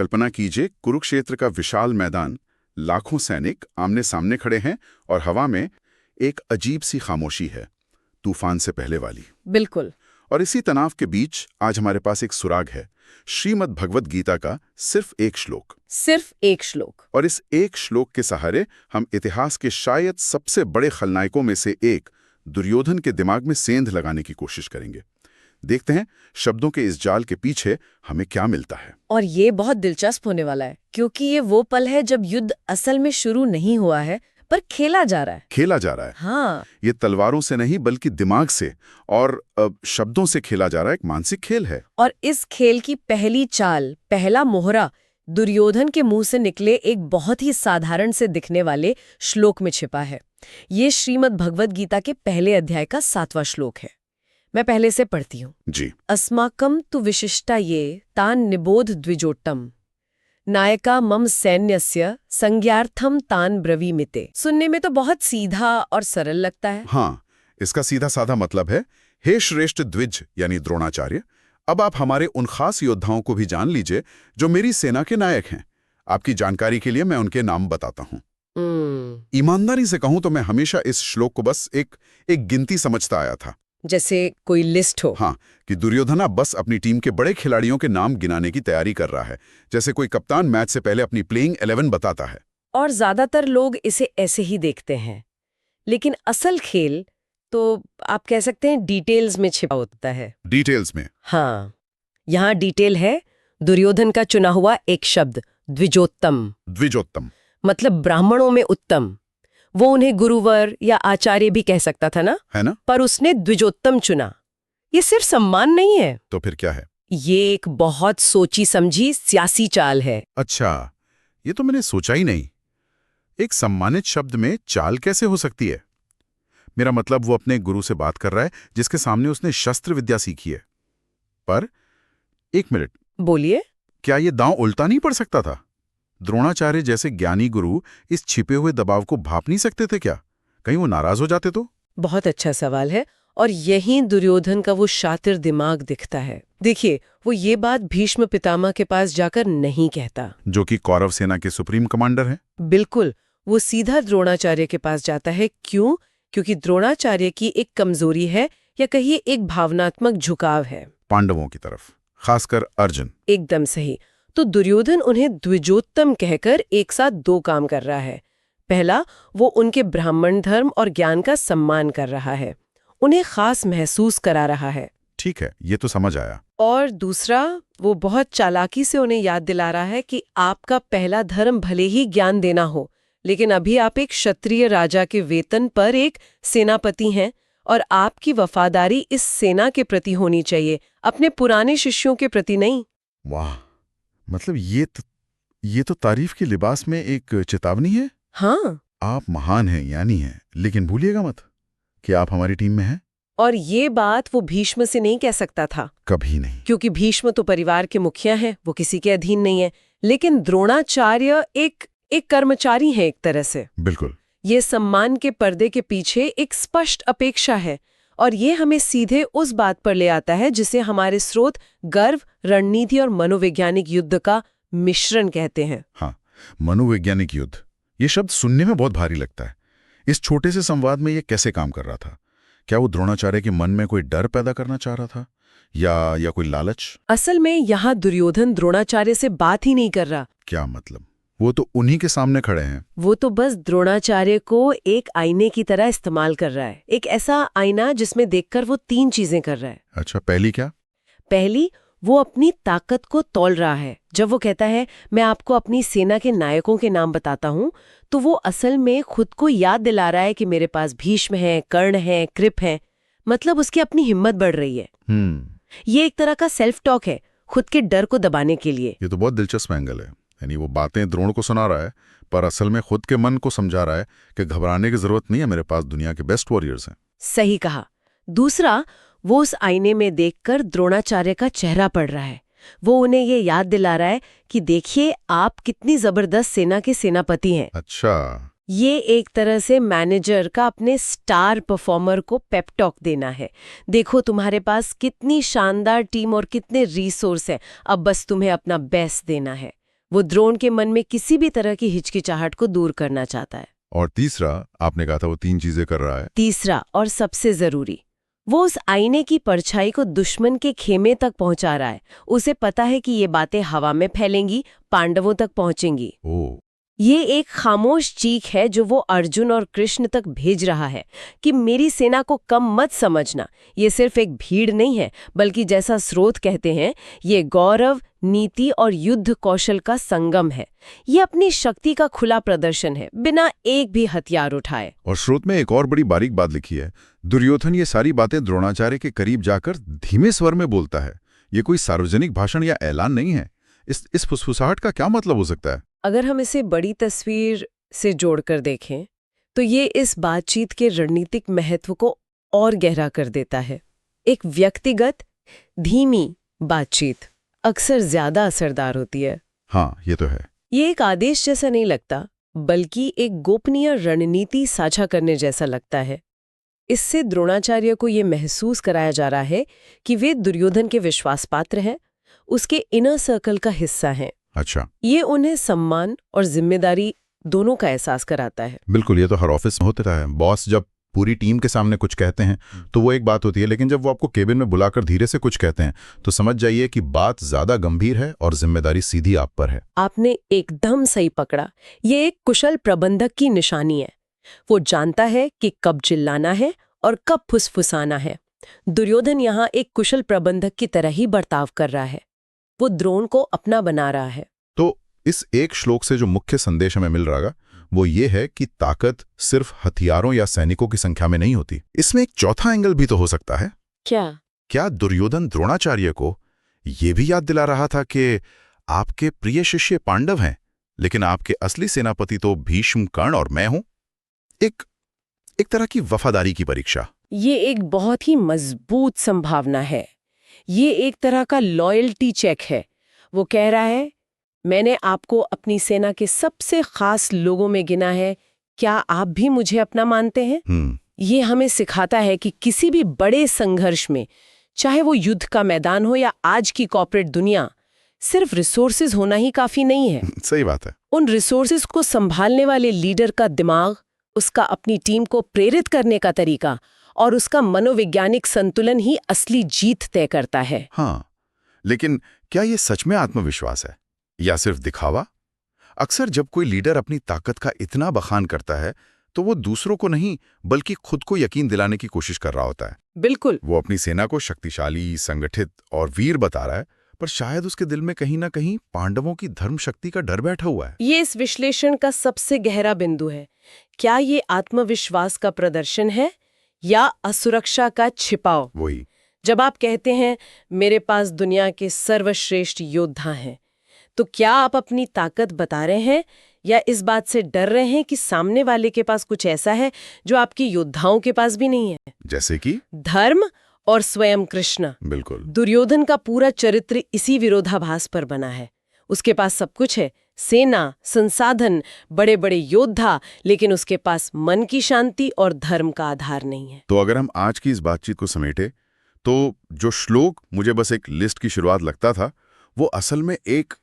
कल्पना कीजिए कुरुक्षेत्र का विशाल मैदान, लाखों सैनिक आमने सामने खड़े हैं और हवा में एक अजीब सी खामोशी है, तूफान से पहले वाली। बिल्कुल। और इसी तनाव के बीच आज हमारे पास एक सुराग है, श्रीमद् भगवद गीता का सिर्फ एक श्लोक। सिर्फ एक श्लोक। और इस एक श्लोक के सहारे हम इतिहास के शायद सबसे बड़े खलनायकों में से एक दुर्योधन के दिमाग में सेंध लगाने की कोशिश करेंगे। देखते हैं शब्दों के इस जाल के पीछे हमें क्या मिलता है। और ये बहुत दिलचस्प होने वाला है, क्योंकि ये वो पल है जब युद्ध असल में शुरू नहीं हुआ है, पर खेला जा रहा है। खेला जा रहा है। हाँ। ये तलवारों से नहीं बल्कि दिमाग से और शब्दों से खेला जा रहा है, एक मानसिक खेल है। और इस खेल की पहली चाल, पहला मोहरा दुर्योधन के मुंह से निकले एक बहुत ही साधारण से दिखने वाले श्लोक में छिपा है। ये श्रीमद् भगवद गीता के पहले अध्याय का 7वां श्लोक है। मैं पहले से पढ़ती हूँ। जी। अस्माकं तु विशिष्टा ये तान निबोध द्विजोट्टम नायका मम सैन्यस्य संज्ञार्थम तान ब्रवीमिते। सुनने में तो बहुत सीधा और सरल लगता है। हाँ, इसका सीधा साधा मतलब है, हे श्रेष्ठ द्विज यानी द्रोणाचार्य, अब आप हमारे उन खास योद्धाओं को भी जान लीजिए जो मेरी सेना के नायक हैं। आपकी जानकारी के लिए मैं उनके नाम बताता हूँ। ईमानदारी से कहूं तो मैं हमेशा इस श्लोक को बस एक गिनती समझता आया था, जैसे कोई लिस्ट हो। हाँ, कि दुर्योधना बस अपनी टीम के बड़े खिलाड़ियों के नाम गिनाने की तैयारी कर रहा है, जैसे कोई कप्तान मैच से पहले अपनी प्लेइंग 11 बताता है। और ज्यादातर लोग इसे ऐसे ही देखते हैं, लेकिन असल खेल तो आप कह सकते हैं डिटेल्स में छिपा होता है। डिटेल्स में? हाँ, यहाँ डिटेल है दुर्योधन का चुना हुआ एक शब्द, द्विजोत्तम। द्विजोत्तम मतलब ब्राह्मणों में उत्तम। वो उन्हें गुरुवर या आचार्य भी कह सकता था ना, है ना? पर उसने द्विजोत्तम चुना। ये सिर्फ सम्मान नहीं है। तो फिर क्या है? ये एक बहुत सोची समझी सियासी चाल है। अच्छा, ये तो मैंने सोचा ही नहीं। एक सम्मानित शब्द में चाल कैसे हो सकती है? मेरा मतलब वो अपने गुरु से बात कर रहा है जिसके सामने उसने शस्त्र विद्या सीखी है। पर एक मिनट, बोलिए। क्या ये दांव उल्टा नहीं पड़ सकता था? द्रोणाचार्य जैसे ज्ञानी गुरु इस छिपे हुए दबाव को भाप नहीं सकते थे क्या? कहीं वो नाराज हो जाते तो? बहुत अच्छा सवाल है, और यहीं दुर्योधन का वो शातिर दिमाग दिखता है। देखिए, वो ये बात भीष्म पितामह के पास जाकर नहीं कहता, जो कि कौरव सेना के सुप्रीम कमांडर हैं। बिल्कुल, वो सीधा द्रोणाचार्य के पास जाता है। क्यों? क्योंकि द्रोणाचार्य की एक कमजोरी है, या कहिए एक भावनात्मक झुकाव है पांडवों की तरफ, खासकर अर्जुन। एकदम सही। तो दुर्योधन उन्हें द्विजोत्तम कहकर एक साथ दो काम कर रहा है। पहला, वो उनके ब्राह्मण धर्म और ज्ञान का सम्मान कर रहा है, उन्हें खास महसूस करा रहा है। ठीक है, ये तो समझ आया। और दूसरा, वो बहुत चालाकी से उन्हें याद दिला रहा है कि आपका पहला धर्म भले ही ज्ञान देना हो, लेकिन अभी आप एक क्षत्रिय राजा के वेतन पर एक सेनापति हैं, और आपकी वफादारी इस सेना के प्रति होनी चाहिए, अपने पुराने शिष्यों के प्रति नहीं। वाह, मतलब ये तो तारीफ के लिबास में एक चेतावनी है। हाँ, आप महान हैं, ज्ञानी हैं, लेकिन भूलिएगा मत कि आप हमारी टीम में हैं। और ये बात वो भीष्म से नहीं कह सकता था, कभी नहीं, क्योंकि भीष्म तो परिवार के मुखिया हैं, वो किसी के अधीन नहीं है। लेकिन द्रोणाचार्य एक कर्मचारी है एक तरह से। बिल्कुल। ये सम्मान के पर्दे के पीछे एक स्पष्ट अपेक्षा है, और ये हमें सीधे उस बात पर ले आता है जिसे हमारे स्रोत गर्व, रणनीति और मनोवैज्ञानिक युद्ध का मिश्रण कहते हैं। हाँ, मनोवैज्ञानिक युद्ध, ये शब्द सुनने में बहुत भारी लगता है। इस छोटे से संवाद में ये कैसे काम कर रहा था? क्या वो द्रोणाचार्य के मन में कोई डर पैदा करना चाह रहा था, या कोई लालच? असल में यहाँ दुर्योधन द्रोणाचार्य से बात ही नहीं कर रहा। क्या मतलब? वो तो उन्हीं के सामने खड़े हैं। वो तो बस द्रोणाचार्य को एक आईने की तरह इस्तेमाल कर रहा है, एक ऐसा आईना जिसमें देखकर वो 3 चीजें कर रहा है। अच्छा, पहली क्या? पहली, वो अपनी ताकत को तौल रहा है। जब वो कहता है मैं आपको अपनी सेना के नायकों के नाम बताता हूँ, तो वो असल में खुद को याद दिला रहा है कि मेरे पास भीष्म है, कर्ण है, कृप है। मतलब उसकी अपनी हिम्मत बढ़ रही है। ये एक तरह का सेल्फ टॉक है, खुद के डर को दबाने के लिए। ये तो बहुत दिलचस्प एंगल है। यानी वो बातें द्रोण को सुना रहा है, पर असल में खुद के मन को समझा रहा है कि घबराने की जरूरत नहीं है, मेरे पास दुनिया के बेस्ट वॉरियर्स हैं। सही कहा। दूसरा, वो उस आईने में देखकर द्रोणाचार्य का चेहरा पढ़ रहा है। वो उन्हें ये याद दिला रहा है कि देखिए आप कितनी जबरदस्त सेना के सेनापति हैं। अच्छा, ये एक तरह से मैनेजर का अपने स्टार परफॉर्मर को पेप टॉक देना है। देखो तुम्हारे पास कितनी शानदार टीम और कितने रिसोर्स हैं, अब बस तुम्हें अपना बेस्ट देना है। वो द्रोण के मन में किसी भी तरह की हिचकिचाहट को दूर करना चाहता है। और तीसरा, आपने कहा था वो 3 चीजें कर रहा है। तीसरा और सबसे जरूरी, वो उस आईने की परछाई को दुश्मन के खेमे तक पहुंचा रहा है। उसे पता है कि ये बातें हवा में फैलेंगी, पांडवों तक पहुंचेंगी। ओह, ये एक खामोश चीख है जो वो अर्जुन और कृष्ण तक भेज रहा है कि मेरी सेना को कम मत समझना। ये सिर्फ एक भीड़ नहीं है, बल्कि जैसा स्रोत कहते हैं, ये गौरव, नीति और युद्ध कौशल का संगम है। ये अपनी शक्ति का खुला प्रदर्शन है, बिना एक भी हथियार उठाए। और स्रोत में एक और बड़ी बारीक बात लिखी है। दुर्योधन ये सारी बातें द्रोणाचार्य के करीब जाकर धीमे स्वर में बोलता है। ये कोई सार्वजनिक भाषण या ऐलान नहीं है। इस फुसफुसाहट का क्या मतलब हो सकता है? अगर हम इसे बड़ी तस्वीर से जोड़कर देखें तो ये इस बातचीत के रणनीतिक महत्व को और गहरा कर देता है। एक व्यक्तिगत धीमी बातचीत अक्सर ज्यादा असरदार होती है। हाँ, ये तो है। ये एक आदेश जैसा नहीं लगता, बल्कि एक गोपनीय रणनीति साझा करने जैसा लगता है। इससे द्रोणाचार्य को ये महसूस कराया जा रहा है कि वे दुर्योधन के विश्वास पात्र हैं, उसके इनर सर्कल का हिस्सा हैं। अच्छा, ये उन्हें सम्मान और जिम्मेदारी दोनों का एहसास कराता है। बिल्कुल। ये तो हर ऑफिस में होता है। बॉस जब पूरी टीम के सामने कुछ कहते हैं तो वो एक बात होती है, लेकिन जब वो आपको केबिन में बुलाकर धीरे से कुछ कहते हैं तो समझ जाइए कि बात ज्यादा गंभीर है और जिम्मेदारी सीधी आप पर है। आपने एकदम सही पकड़ा। ये एक कुशल प्रबंधक की निशानी है। वो जानता है कि कब चिल्लाना है और कब फुसफुसाना है। दुर्योधन यहाँ एक कुशल प्रबंधक की तरह ही बर्ताव कर रहा है। वो द्रोण को अपना बना रहा है। तो इस एक श्लोक से जो मुख्य संदेश हमें मिल रहा है वो ये है कि ताकत सिर्फ हथियारों या सैनिकों की संख्या में नहीं होती। इसमें एक चौथा एंगल भी तो हो सकता है। क्या दुर्योधन द्रोणाचार्य को ये भी याद दिला रहा था कि आपके प्रिय शिष्य पांडव हैं, लेकिन आपके असली सेनापति तो भीष्म, कर्ण और मैं हूं? एक तरह की वफादारी की परीक्षा। ये एक बहुत ही मजबूत संभावना है। ये एक तरह का लॉयल्टी चेक है। वो कह रहा है, मैंने आपको अपनी सेना के सबसे खास लोगों में गिना है, क्या आप भी मुझे अपना मानते हैं? ये हमें सिखाता है कि किसी भी बड़े संघर्ष में, चाहे वो युद्ध का मैदान हो या आज की कॉर्पोरेट दुनिया, सिर्फ रिसोर्सेज होना ही काफी नहीं है। सही बात है। उन रिसोर्सेज को संभालने वाले लीडर का दिमाग, उसका अपनी टीम को प्रेरित करने का तरीका और उसका मनोवैज्ञानिक संतुलन ही असली जीत तय करता है। हाँ, लेकिन क्या ये सच में आत्मविश्वास है या सिर्फ दिखावा? अक्सर जब कोई लीडर अपनी ताकत का इतना बखान करता है तो वो दूसरों को नहीं बल्कि खुद को यकीन दिलाने की कोशिश कर रहा होता है। बिल्कुल। वो अपनी सेना को शक्तिशाली, संगठित और वीर बता रहा है, पर शायद उसके दिल में कहीं ना कहीं पांडवों की धर्म शक्ति का डर बैठा हुआ है। ये इस विश्लेषण का सबसे गहरा बिंदु है। क्या ये आत्मविश्वास का प्रदर्शन है या असुरक्षा का छिपाव? वही। जब आप कहते हैं मेरे पास दुनिया के सर्वश्रेष्ठ योद्धा हैं, तो क्या आप अपनी ताकत बता रहे हैं या इस बात से डर रहे हैं कि सामने वाले के पास कुछ ऐसा है जो आपकी योद्धाओं के पास भी नहीं है? जैसे कि धर्म और स्वयं कृष्ण। बिल्कुल। दुर्योधन का पूरा चरित्र इसी विरोधाभास पर बना है। उसके पास सब कुछ है, सेना, संसाधन, बड़े बड़े योद्धा, लेकिन उसके पास मन की शांति और धर्म का आधार नहीं है। तो अगर हम आज की इस बातचीत को समेटे तो जो श्लोक मुझे बस एक लिस्ट की शुरुआत लगता था, वो असल में एक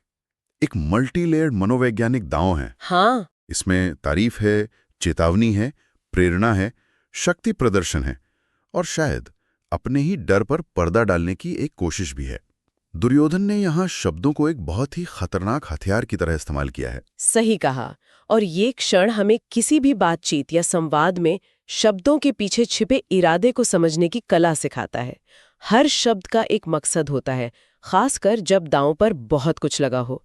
मल्टी लेयर्ड मनोवैज्ञानिक दांव है। हाँ, इसमें तारीफ है, चेतावनी है, प्रेरणा है, शक्ति प्रदर्शन है और शायद अपने ही डर पर पर्दा डालने की एक कोशिश भी है। दुर्योधन ने यहाँ शब्दों को एक बहुत ही खतरनाक हथियार की तरह इस्तेमाल किया है। सही कहा। और ये क्षण हमें किसी भी बातचीत या संवाद में शब्दों के पीछे छिपे इरादे को समझने की कला सिखाता है। हर शब्द का एक मकसद होता है, खासकर जब दांव पर बहुत कुछ लगा हो।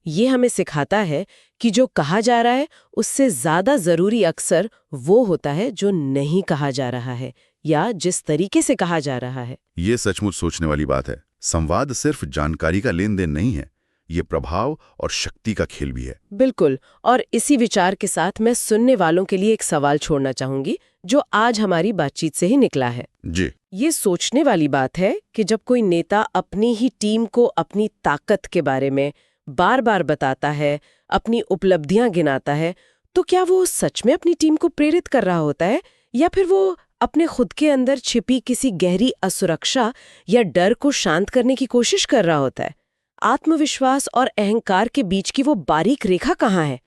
ये हमें सिखाता है कि जो कहा जा रहा है उससे ज्यादा जरूरी अक्सर वो होता है जो नहीं कहा जा रहा है या जिस तरीके से कहा जा रहा है। ये सचमुच सोचने वाली बात है। संवाद सिर्फ जानकारी का लेन देन नहीं है, ये प्रभाव और शक्ति का खेल भी है। बिल्कुल। और इसी विचार के साथ मैं सुनने वालों के लिए एक सवाल छोड़ना चाहूंगी जो आज हमारी बातचीत से ही निकला है। जी। ये सोचने वाली बात है कि जब कोई नेता अपनी ही टीम को अपनी ताकत के बारे में बार बार बताता है, अपनी उपलब्धियां गिनाता है, तो क्या वो सच में अपनी टीम को प्रेरित कर रहा होता है या फिर वो अपने खुद के अंदर छिपी किसी गहरी असुरक्षा या डर को शांत करने की कोशिश कर रहा होता है? आत्मविश्वास और अहंकार के बीच की वो बारीक रेखा कहाँ है?